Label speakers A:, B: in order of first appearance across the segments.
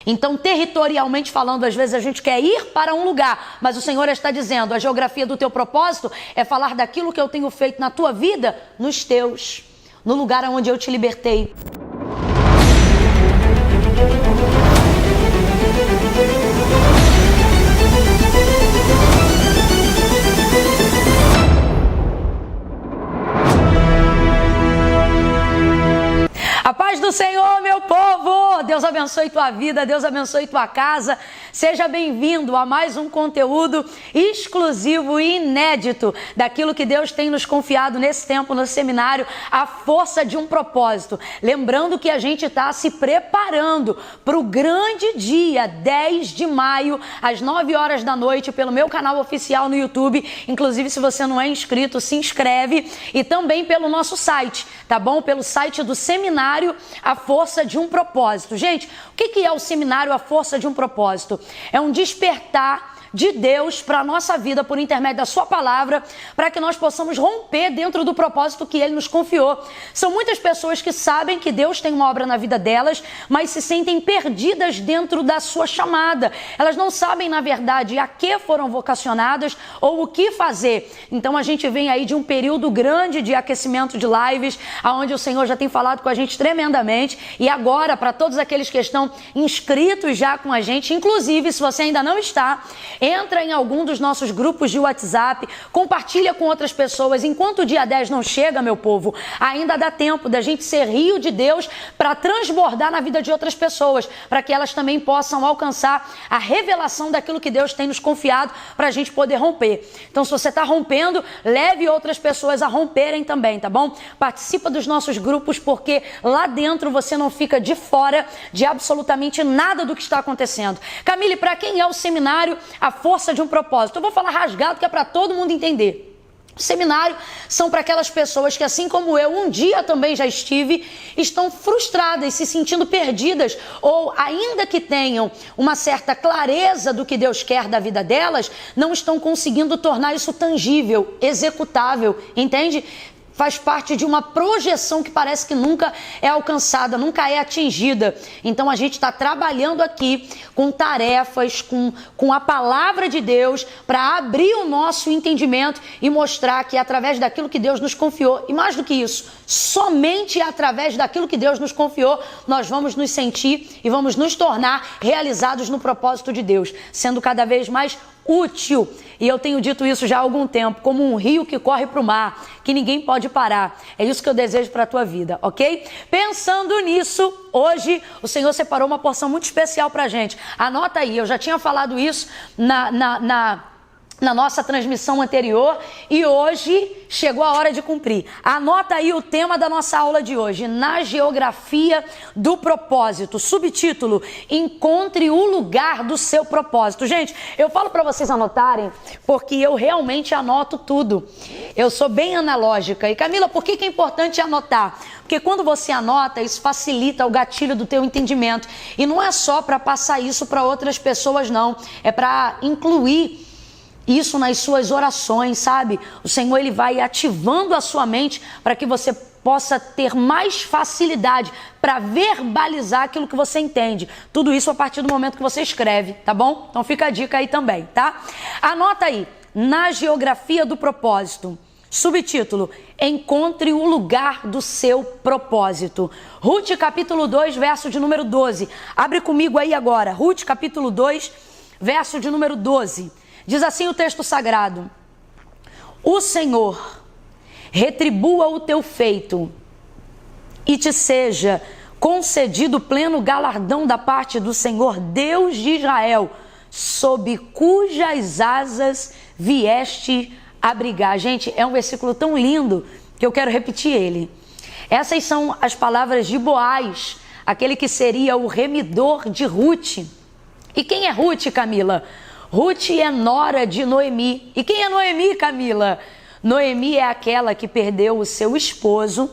A: Então, territorialmente falando, às vezes a gente quer ir para um lugar, mas o Senhor está dizendo, a geografia do teu propósito é falar daquilo que eu tenho feito na tua vida, nos teus, no lugar onde eu te libertei. A paz do Senhor, meu povo! Deus abençoe tua vida, Deus abençoe tua casa. Seja bem-vindo a mais um conteúdo exclusivo e inédito daquilo que Deus tem nos confiado nesse tempo no seminário, A Força de um Propósito. Lembrando que a gente está se preparando para o grande dia 10 de maio, às 9 horas da noite, pelo meu canal oficial no YouTube. Inclusive, se você não é inscrito, se inscreve. E também pelo nosso site, tá bom? Pelo site do seminário A Força de um Propósito. Gente, o que é o seminário A Força de um Propósito? É um despertar de Deus para a nossa vida por intermédio da sua palavra, para que nós possamos romper dentro do propósito que Ele nos confiou. São muitas pessoas que sabem que Deus tem uma obra na vida delas, mas se sentem perdidas dentro da sua chamada. Elas não sabem, na verdade, a que foram vocacionadas ou o que fazer. Então a gente vem aí de um período grande de aquecimento de lives, onde o Senhor já tem falado com a gente tremendamente. E agora, para todos aqueles que estão inscritos já com a gente, inclusive, se você ainda não está, entra em algum dos nossos grupos de WhatsApp, compartilha com outras pessoas. Enquanto o dia 10 não chega, meu povo, ainda dá tempo da gente ser rio de Deus para transbordar na vida de outras pessoas, para que elas também possam alcançar a revelação daquilo que Deus tem nos confiado para a gente poder romper. Então, se você está rompendo, leve outras pessoas a romperem também, tá bom? Participa dos nossos grupos, porque lá dentro você não fica de fora de absolutamente nada do que está acontecendo. Camille, para quem é o seminário A Força de um Propósito? Eu vou falar rasgado que é para todo mundo entender. O seminário são para aquelas pessoas que, assim como eu, um dia também já estive, estão frustradas, se sentindo perdidas, ou ainda que tenham uma certa clareza do que Deus quer da vida delas, não estão conseguindo tornar isso tangível, executável, entende? Faz parte de uma projeção que parece que nunca é alcançada, nunca é atingida. Então a gente está trabalhando aqui com tarefas, com a palavra de Deus, para abrir o nosso entendimento e mostrar que através daquilo que Deus nos confiou, e mais do que isso, somente através daquilo que Deus nos confiou, nós vamos nos sentir e vamos nos tornar realizados no propósito de Deus, sendo cada vez mais útil. E eu tenho dito isso já há algum tempo, como um rio que corre para o mar, que ninguém pode parar. É isso que eu desejo para a tua vida, ok? Pensando nisso, hoje o Senhor separou uma porção muito especial para a gente. Anota aí, eu já tinha falado isso na nossa transmissão anterior e hoje chegou a hora de cumprir. Anota aí o tema da nossa aula de hoje: na geografia do propósito. Subtítulo: encontre o lugar do seu propósito. Gente, eu falo para vocês anotarem porque eu realmente anoto tudo. Eu sou bem analógica. E Camila, por que é importante anotar? Porque quando você anota, isso facilita o gatilho do teu entendimento. E não é só para passar isso para outras pessoas, não. É para incluir isso nas suas orações, sabe? O Senhor, Ele vai ativando a sua mente para que você possa ter mais facilidade para verbalizar aquilo que você entende. Tudo isso a partir do momento que você escreve, tá bom? Então fica a dica aí também, tá? Anota aí, na geografia do propósito. Subtítulo: encontre o lugar do seu propósito. Ruth capítulo 2, verso de número 12. Abre comigo aí agora. Ruth capítulo 2, verso de número 12. Diz assim o texto sagrado: o Senhor retribua o teu feito e te seja concedido pleno galardão da parte do Senhor, Deus de Israel, sob cujas asas vieste abrigar. Gente, é um versículo tão lindo que eu quero repetir ele. Essas são as palavras de Boaz, aquele que seria o remidor de Ruth. E quem é Ruth, Camila? Ruth é nora de Noemi. E quem é Noemi, Camila? Noemi é aquela que perdeu o seu esposo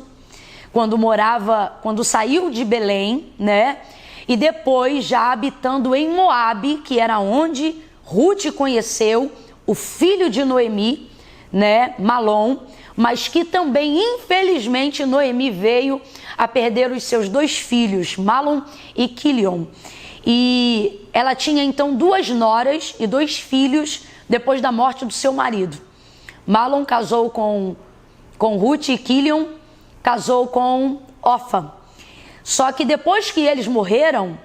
A: quando saiu de Belém, né? E depois, já habitando em Moabe, que era onde Ruth conheceu o filho de Noemi, né? Malom, mas que também, infelizmente, Noemi veio a perder os seus 2 filhos, Malom e Quilion. E ela tinha então 2 noras e 2 filhos depois da morte do seu marido. Mahlon casou com Ruth e Quilion casou com Orfa. Só que depois que eles morreram,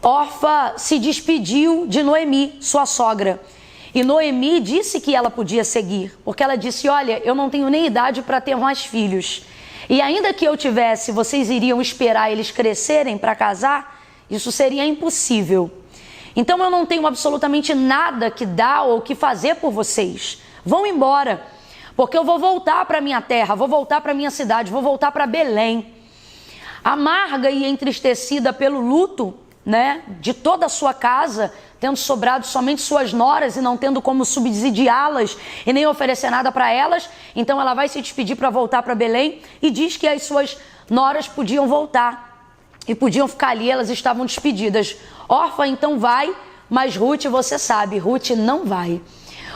A: Orfa se despediu de Noemi, sua sogra. E Noemi disse que ela podia seguir, porque ela disse: olha, eu não tenho nem idade para ter mais filhos. E ainda que eu tivesse, vocês iriam esperar eles crescerem para casar? Isso seria impossível. Então eu não tenho absolutamente nada que dar ou que fazer por vocês. Vão embora, porque eu vou voltar para minha terra, vou voltar para minha cidade, vou voltar para Belém. Amarga e entristecida pelo luto, né, de toda a sua casa, tendo sobrado somente suas noras e não tendo como subsidiá-las e nem oferecer nada para elas, então ela vai se despedir para voltar para Belém e diz que as suas noras podiam voltar e podiam ficar ali, elas estavam despedidas. Orfa então vai, mas Ruth, você sabe, Ruth não vai.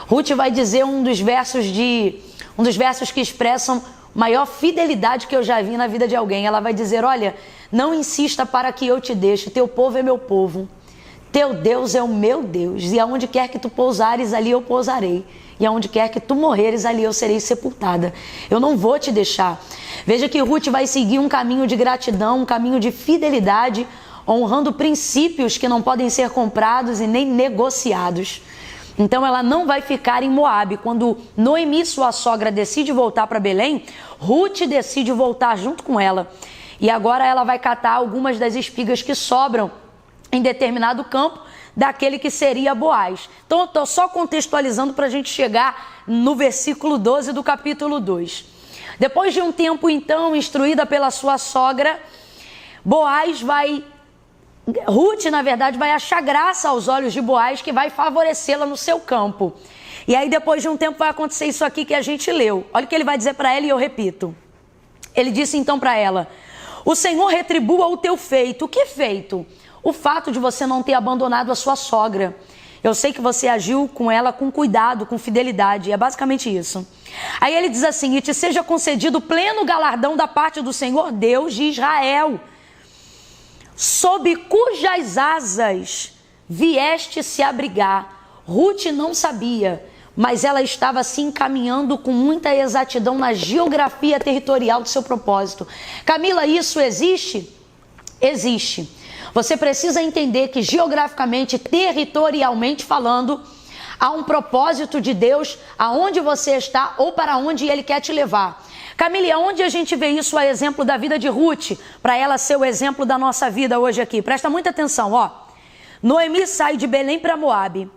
A: Ruth vai dizer um dos versos que expressam maior fidelidade que eu já vi na vida de alguém. Ela vai dizer: olha, não insista para que eu te deixe, teu povo é meu povo, teu Deus é o meu Deus, e aonde quer que tu pousares, ali eu pousarei, e aonde quer que tu morreres, ali eu serei sepultada. Eu não vou te deixar. Veja que Ruth vai seguir um caminho de gratidão, um caminho de fidelidade, honrando princípios que não podem ser comprados e nem negociados. Então ela não vai ficar em Moabe. Quando Noemi, sua sogra, decide voltar para Belém, Ruth decide voltar junto com ela. E agora ela vai catar algumas das espigas que sobram em determinado campo daquele que seria Boaz. Então eu estou só contextualizando para a gente chegar no versículo 12 do capítulo 2. Depois de um tempo então, instruída pela sua sogra, Ruth, na verdade, vai achar graça aos olhos de Boaz, que vai favorecê-la no seu campo. E aí, depois de um tempo, vai acontecer isso aqui que a gente leu. Olha o que ele vai dizer para ela e eu repito. Ele disse então para ela: o Senhor retribua o teu feito. O que feito? O fato de você não ter abandonado a sua sogra. Eu sei que você agiu com ela com cuidado, com fidelidade. É basicamente isso. Aí ele diz assim: e te seja concedido pleno galardão da parte do Senhor Deus de Israel, sob cujas asas vieste se abrigar. Ruth não sabia, mas ela estava se encaminhando com muita exatidão na geografia territorial do seu propósito. Camila, isso existe? Existe. Você precisa entender que geograficamente, territorialmente falando, há um propósito de Deus aonde você está ou para onde Ele quer te levar. Camila, aonde a gente vê isso a exemplo da vida de Ruth, para ela ser o exemplo da nossa vida hoje aqui? Presta muita atenção, ó. Noemi sai de Belém para Moabe.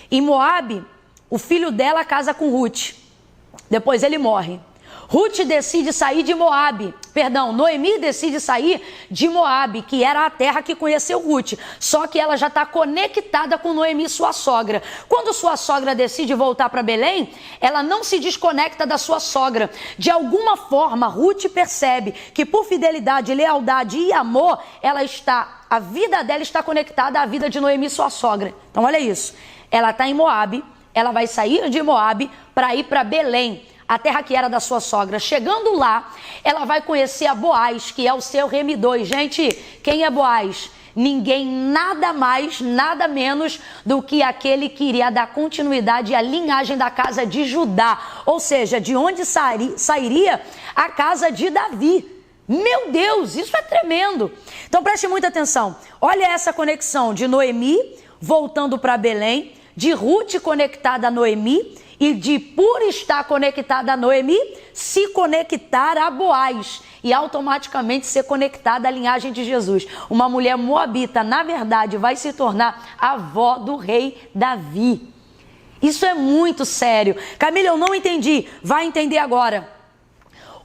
A: Em Moabe, o filho dela casa com Ruth. Depois ele morre. Ruth decide sair de Moabe. Noemi decide sair de Moabe, que era a terra que conheceu Ruth. Só que ela já está conectada com Noemi, sua sogra. Quando sua sogra decide voltar para Belém, ela não se desconecta da sua sogra. De alguma forma, Ruth percebe que por fidelidade, lealdade e amor, a vida dela está conectada à vida de Noemi, sua sogra. Então olha isso. Ela está em Moabe, ela vai sair de Moabe para ir para Belém, a terra que era da sua sogra. Chegando lá, ela vai conhecer a Boaz, que é o seu remidor. E, gente, quem é Boaz? Ninguém, nada mais, nada menos do que aquele que iria dar continuidade à linhagem da casa de Judá. Ou seja, de onde sairia a casa de Davi. Meu Deus, isso é tremendo. Então preste muita atenção. Olha essa conexão de Noemi voltando para Belém, de Ruth conectada a Noemi, e de, por estar conectada a Noemi, se conectar a Boaz e automaticamente ser conectada à linhagem de Jesus. Uma mulher moabita, na verdade, vai se tornar a avó do rei Davi. Isso é muito sério. Camila, eu não entendi. Vai entender agora.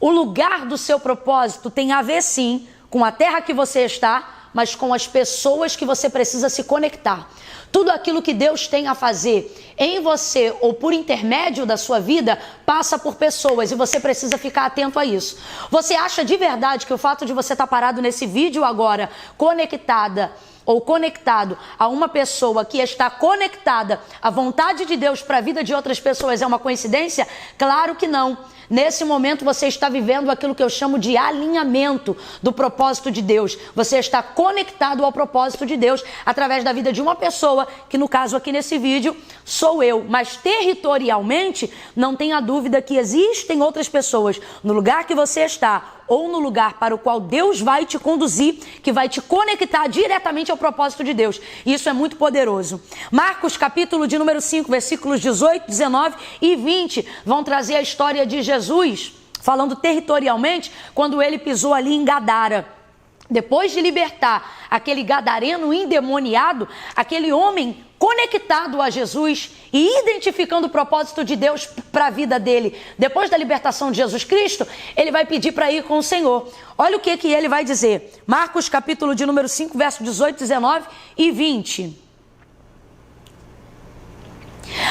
A: O lugar do seu propósito tem a ver, sim, com a terra que você está, mas com as pessoas que você precisa se conectar. Tudo aquilo que Deus tem a fazer em você ou por intermédio da sua vida passa por pessoas e você precisa ficar atento a isso. Você acha de verdade que o fato de você estar parado nesse vídeo agora, conectada ou conectado a uma pessoa que está conectada à vontade de Deus para a vida de outras pessoas é uma coincidência? Claro que não. Nesse momento você está vivendo aquilo que eu chamo de alinhamento do propósito de Deus. Você está conectado ao propósito de Deus através da vida de uma pessoa, que no caso aqui nesse vídeo sou eu. Mas territorialmente, não tenha dúvida que existem outras pessoas no lugar que você está ou no lugar para o qual Deus vai te conduzir, que vai te conectar diretamente ao propósito de Deus. E isso é muito poderoso. Marcos, capítulo de número 5, versículos 18, 19 e 20, vão trazer a história de Jesus, falando territorialmente, quando ele pisou ali em Gadara. Depois de libertar aquele gadareno endemoniado, aquele homem conectado a Jesus e identificando o propósito de Deus para a vida dele, depois da libertação de Jesus Cristo, ele vai pedir para ir com o Senhor. Olha o que ele vai dizer. Marcos, capítulo de número 5, verso 18, 19 e 20.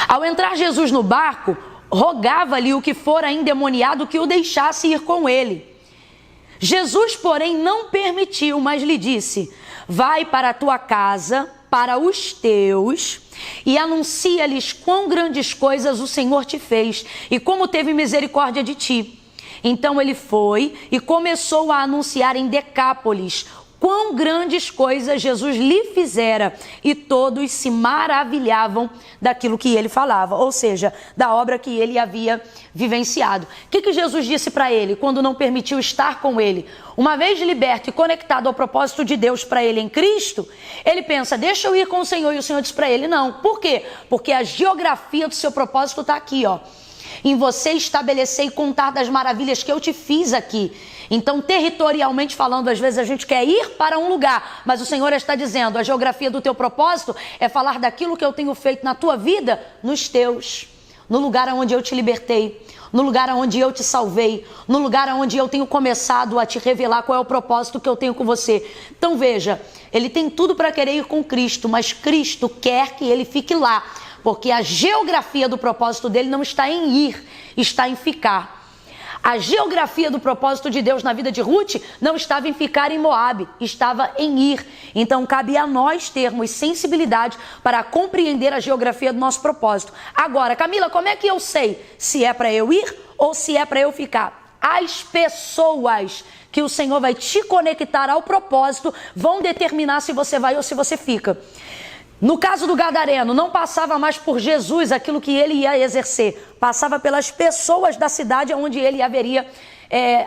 A: Ao entrar Jesus no barco, rogava-lhe o que fora endemoniado que o deixasse ir com ele. Jesus, porém, não permitiu, mas lhe disse: vai para a tua casa, para os teus, e anuncia-lhes quão grandes coisas o Senhor te fez e como teve misericórdia de ti. Então ele foi e começou a anunciar em Decápolis quão grandes coisas Jesus lhe fizera, e todos se maravilhavam daquilo que ele falava, ou seja, da obra que ele havia vivenciado. O que Jesus disse para ele quando não permitiu estar com ele? Uma vez liberto e conectado ao propósito de Deus para ele em Cristo, ele pensa: deixa eu ir com o Senhor. E o Senhor diz para ele: não. Por quê? Porque a geografia do seu propósito está aqui, ó. Em você estabelecer e contar das maravilhas que eu te fiz aqui. Então, territorialmente falando, às vezes a gente quer ir para um lugar, mas o Senhor está dizendo: a geografia do teu propósito é falar daquilo que eu tenho feito na tua vida, nos teus, no lugar onde eu te libertei, no lugar onde eu te salvei, no lugar onde eu tenho começado a te revelar qual é o propósito que eu tenho com você. Então veja, ele tem tudo para querer ir com Cristo, mas Cristo quer que ele fique lá, porque a geografia do propósito dele não está em ir, está em ficar. A geografia do propósito de Deus na vida de Ruth não estava em ficar em Moabe, estava em ir. Então cabe a nós termos sensibilidade para compreender a geografia do nosso propósito. Agora, Camila, como é que eu sei se é para eu ir ou se é para eu ficar? As pessoas que o Senhor vai te conectar ao propósito vão determinar se você vai ou se você fica. No caso do gadareno, não passava mais por Jesus aquilo que ele ia exercer, passava pelas pessoas da cidade onde ele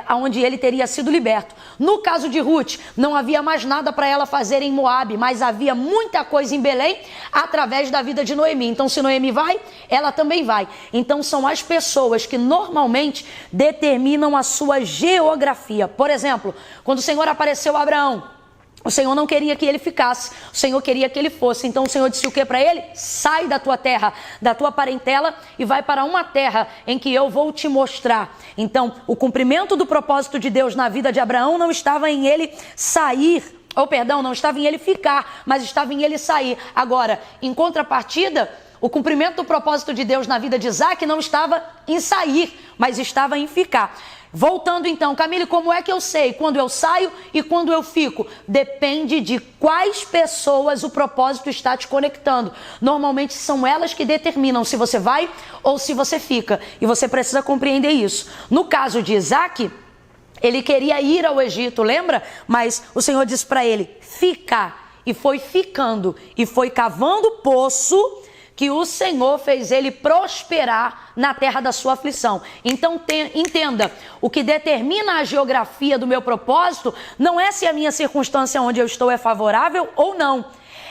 A: onde ele teria sido liberto. No caso de Ruth, não havia mais nada para ela fazer em Moabe, mas havia muita coisa em Belém através da vida de Noemi. Então, se Noemi vai, ela também vai. Então, são as pessoas que normalmente determinam a sua geografia. Por exemplo, quando o Senhor apareceu a Abraão, o Senhor não queria que ele ficasse, o Senhor queria que ele fosse. Então o Senhor disse o que para ele? Sai da tua terra, da tua parentela e vai para uma terra em que eu vou te mostrar. Então o cumprimento do propósito de Deus na vida de Abraão não estava em ele sair, não estava em ele ficar, mas estava em ele sair. Agora, em contrapartida, o cumprimento do propósito de Deus na vida de Isaac não estava em sair, mas estava em ficar. Voltando então, Camille, como é que eu sei quando eu saio e quando eu fico? Depende de quais pessoas o propósito está te conectando. Normalmente são elas que determinam se você vai ou se você fica. E você precisa compreender isso. No caso de Isaac, ele queria ir ao Egito, lembra? Mas o Senhor disse para ele: fica. E foi ficando. E foi cavando poço que o Senhor fez ele prosperar na terra da sua aflição. Então entenda, o que determina a geografia do meu propósito não é se a minha circunstância onde eu estou é favorável ou não.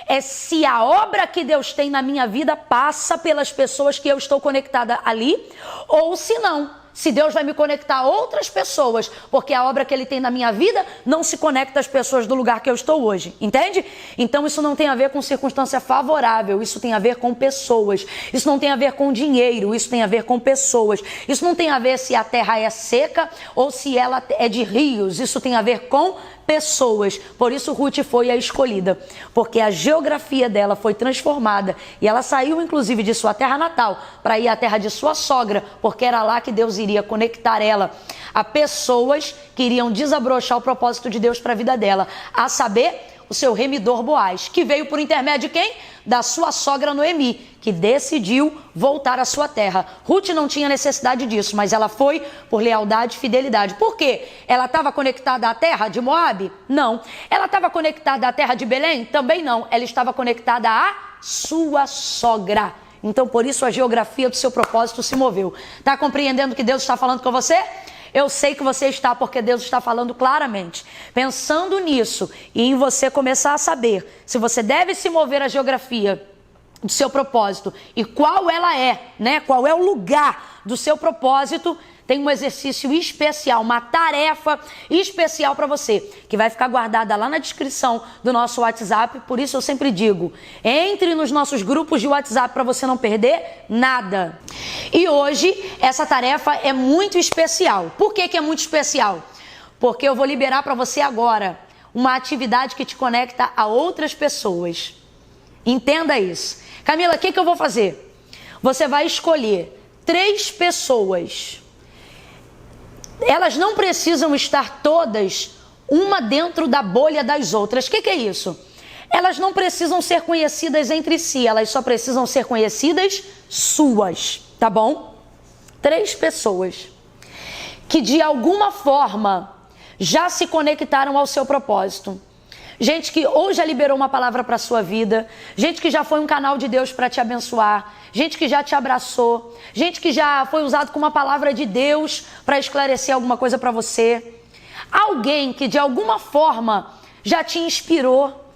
A: É se a obra que Deus tem na minha vida passa pelas pessoas que eu estou conectada ali, ou se não. Se Deus vai me conectar a outras pessoas, porque a obra que Ele tem na minha vida não se conecta às pessoas do lugar que eu estou hoje, entende? Então isso não tem a ver com circunstância favorável, isso tem a ver com pessoas. Isso não tem a ver com dinheiro, isso tem a ver com pessoas. Isso não tem a ver se a terra é seca ou se ela é de rios, isso tem a ver com pessoas. Por isso Ruth foi a escolhida, porque a geografia dela foi transformada e ela saiu inclusive de sua terra natal para ir à terra de sua sogra, porque era lá que Deus iria conectar ela a pessoas que iriam desabrochar o propósito de Deus para a vida dela, a saber, o seu remidor Boaz, que veio por intermédio de quem? Da sua sogra Noemi, que decidiu voltar à sua terra. Ruth não tinha necessidade disso, mas ela foi por lealdade e fidelidade. Por quê? Ela estava conectada à terra de Moabe? Não. Ela estava conectada à terra de Belém? Também não. Ela estava conectada à sua sogra. Então, por isso, a geografia do seu propósito se moveu. Está compreendendo o que Deus está falando com você? Eu sei que você está, porque Deus está falando claramente. Pensando nisso e em você começar a saber se você deve se mover a geografia do seu propósito e qual ela é, né? Qual é o lugar do seu propósito, tem um exercício especial, uma tarefa especial para você, que vai ficar guardada lá na descrição do nosso WhatsApp. Por isso eu sempre digo, entre nos nossos grupos de WhatsApp para você não perder nada. E hoje essa tarefa é muito especial. Por que é muito especial? Porque eu vou liberar para você agora uma atividade que te conecta a outras pessoas. Entenda isso. Camila, o que eu vou fazer? Você vai escolher 3 pessoas. Elas não precisam estar todas uma dentro da bolha das outras. O que é isso? Elas não precisam ser conhecidas entre si, elas só precisam ser conhecidas suas, tá bom? 3 pessoas que de alguma forma já se conectaram ao seu propósito. Gente que ou já liberou uma palavra para a sua vida, gente que já foi um canal de Deus para te abençoar, gente que já te abraçou, gente que já foi usado como uma palavra de Deus para esclarecer alguma coisa para você. Alguém que de alguma forma já te inspirou,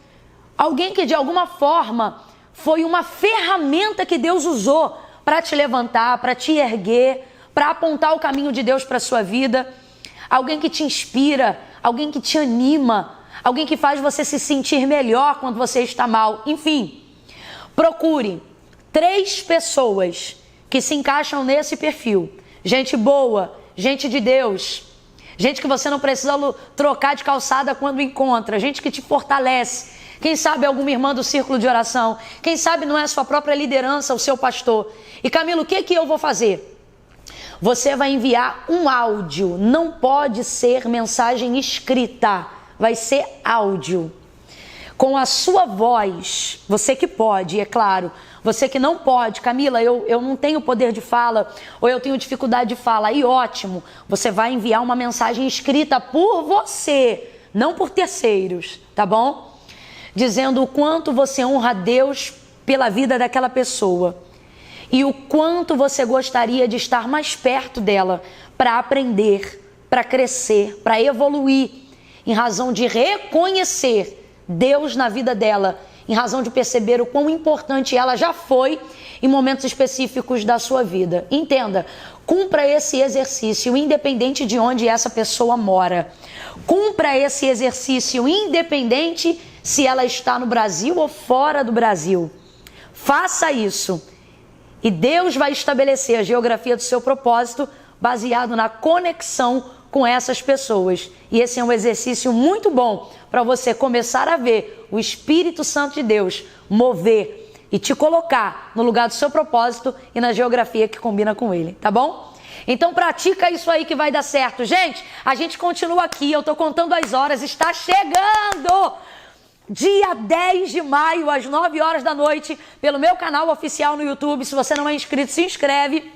A: alguém que de alguma forma foi uma ferramenta que Deus usou para te levantar, para te erguer, para apontar o caminho de Deus para a sua vida. Alguém que te inspira, alguém que te anima, alguém que faz você se sentir melhor quando você está mal. Enfim, procure 3 pessoas que se encaixam nesse perfil. Gente boa, gente de Deus, gente que você não precisa trocar de calçada quando encontra, gente que te fortalece. Quem sabe alguma irmã do círculo de oração, quem sabe não é a sua própria liderança, o seu pastor. E Camilo, o que eu vou fazer? Você vai enviar um áudio, não pode ser mensagem escrita. Vai ser áudio, com a sua voz, você que pode, é claro, você que não pode, Camila, eu não tenho poder de fala, ou eu tenho dificuldade de fala, aí ótimo, você vai enviar uma mensagem escrita por você, não por terceiros, tá bom? Dizendo o quanto você honra a Deus pela vida daquela pessoa, e o quanto você gostaria de estar mais perto dela, para aprender, para crescer, para evoluir, em razão de reconhecer Deus na vida dela, em razão de perceber o quão importante ela já foi em momentos específicos da sua vida. Entenda, cumpra esse exercício independente de onde essa pessoa mora. Cumpra esse exercício independente se ela está no Brasil ou fora do Brasil. Faça isso e Deus vai estabelecer a geografia do seu propósito baseado na conexão com essas pessoas. E esse é um exercício muito bom para você começar a ver o Espírito Santo de Deus mover e te colocar no lugar do seu propósito e na geografia que combina com ele, tá bom? Então pratica isso aí que vai dar certo. Gente, a gente continua aqui, eu tô contando as horas, está chegando! Dia 10 de maio, às 9 horas da noite, pelo meu canal oficial no YouTube. Se você não é inscrito, se inscreve.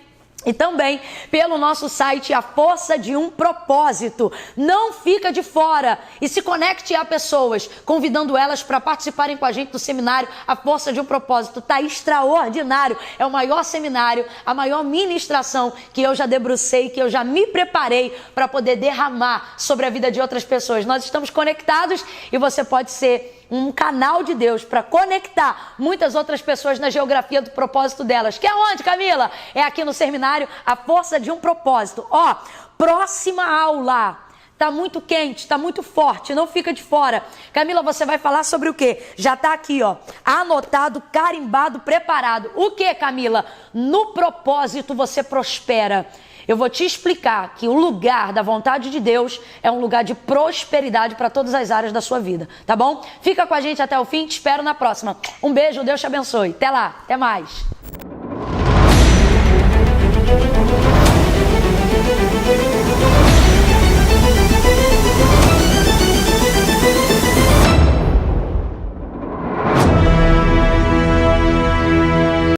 A: E também pelo nosso site A Força de um Propósito. Não fica de fora e se conecte a pessoas, convidando elas para participarem com a gente do seminário A Força de um Propósito. Está extraordinário, é o maior seminário, a maior ministração que eu já debrucei, que eu já me preparei para poder derramar sobre a vida de outras pessoas. Nós estamos conectados e você pode ser um canal de Deus para conectar muitas outras pessoas na geografia do propósito delas. Que é onde, Camila? É aqui no seminário A Força de um Propósito. Ó, próxima aula. Tá muito quente, tá muito forte, não fica de fora. Camila, você vai falar sobre o quê? Já tá aqui, ó, anotado, carimbado, preparado. O quê, Camila? No propósito você prospera. Eu vou te explicar que o lugar da vontade de Deus é um lugar de prosperidade para todas as áreas da sua vida, tá bom? Fica com a gente até o fim, te espero na próxima. Um beijo, Deus te abençoe. Até lá, até mais.